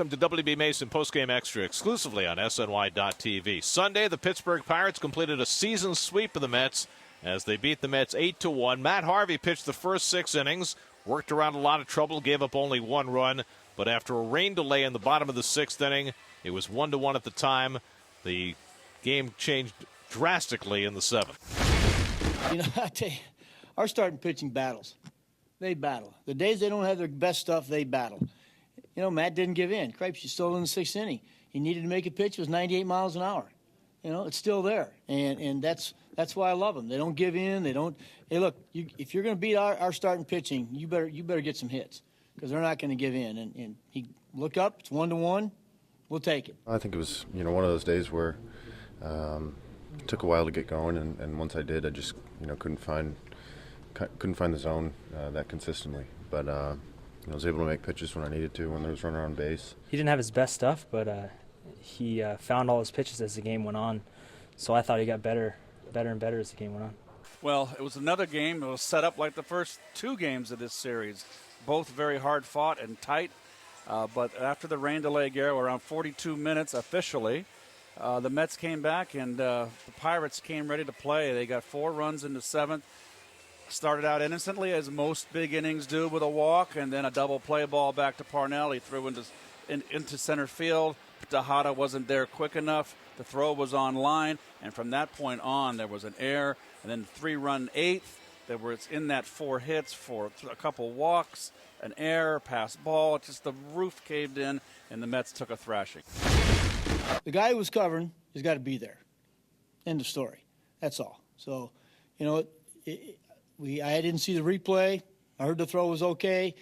welcome to WB Mason Postgame Extra exclusively on SNY.TV. Sunday, the Pittsburgh Pirates completed a season sweep of the Mets as they beat the Mets 8-1. Matt Harvey pitched the first 6 innings, worked around a lot of trouble, gave up only 1 run, but after a rain delay in the bottom of the 6th inning, it was 1-1 at the time. The game changed drastically in the 7th. You know, I tell you, our starting pitching battles. They battle. The days they don't have their best stuff, they battle. You know, Matt didn't give in. Cripes, he's still in the 6th inning. He needed to make a pitch. It was 98 miles an hour. You know, it's still there. And that's why I love them. They don't give in. They don't. Hey, look, if you're going to beat our starting pitching, you better get some hits because they're not going to give in. And he look up. It's 1-1. We'll take it. I think it was, one of those days where it took a while to get going, and once I did, I just, couldn't find the zone that consistently. But I was able to make pitches when I needed to, when there was runner on base. He didn't have his best stuff, but he found all his pitches as the game went on. So I thought he got better and better as the game went on. Well, it was another game that was set up like the first 2 games of this series, both very hard fought and tight. But after the rain delay, Gary, around 42 minutes officially, the Mets came back and the Pirates came ready to play. They got 4 runs in the 7th. Started out innocently, as most big innings do, with a walk, and then a double play ball back to Parnell. He threw into center field. Tejada wasn't there quick enough. The throw was on line, and from that point on, there was an error, and then 3-run 8th. There was in that 4 hits for a couple walks, an error, pass ball. It's just the roof caved in, and the Mets took a thrashing. The guy who was covering has got to be there. End of story. That's all. So, I didn't see the replay. I heard the throw was okay.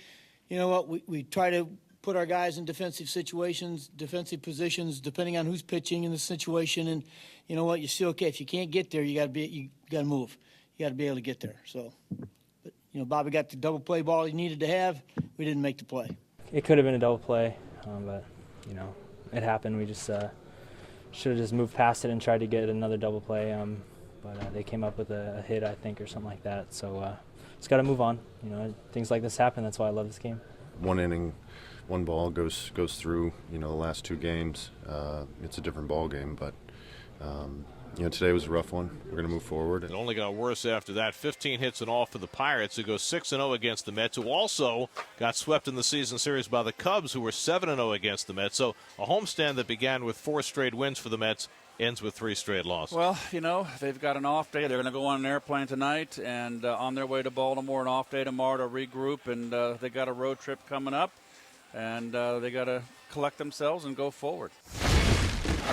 You know what? We try to put our guys in defensive situations, defensive positions, depending on who's pitching in the situation. And you know what? You see, okay, if you can't get there, you got to move. You got to be able to get there. So, but Bobby got the double play ball he needed to have. We didn't make the play. It could have been a double play, but it happened. We just should have just moved past it and tried to get another double play. But they came up with a hit, I think, or something like that. So it's got to move on. Things like this happen. That's why I love this game. 1 inning, 1 ball goes through. The last 2 games, it's a different ball game. But today was a rough one. We're going to move forward. It only got worse after that. 15 hits in all for the Pirates, who go 6-0 against the Mets, who also got swept in the season series by the Cubs, who were 7-0 against the Mets. So a homestand that began with 4 straight wins for the Mets ends with 3 straight losses. Well, they've got an off day. They're going to go on an airplane tonight and on their way to Baltimore, an off day tomorrow to regroup. And they got a road trip coming up, and they got to collect themselves and go forward.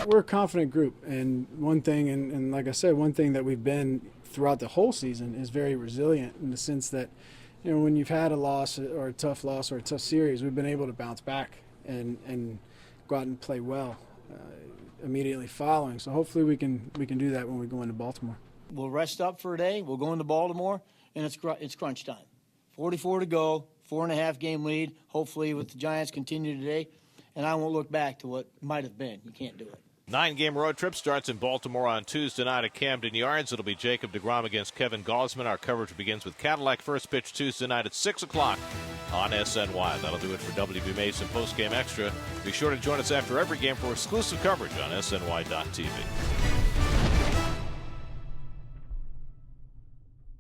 We're a confident group, and one thing, and like I said, one thing that we've been throughout the whole season is very resilient in the sense that, when you've had a loss or a tough loss or a tough series, we've been able to bounce back and go out and play well immediately following. So hopefully we can do that when we go into Baltimore. We'll rest up for a day. We'll go into Baltimore, and it's crunch time. 44 to go, 4.5 game lead. Hopefully, with the Giants continue today, and I won't look back to what might have been. You can't do it. 9-game road trip starts in Baltimore on Tuesday night at Camden Yards. It'll be Jacob deGrom against Kevin Gausman. Our coverage begins with Cadillac first pitch Tuesday night at 6 o'clock on SNY. That'll do it for WB Mason Postgame Extra. Be sure to join us after every game for exclusive coverage on SNY.TV.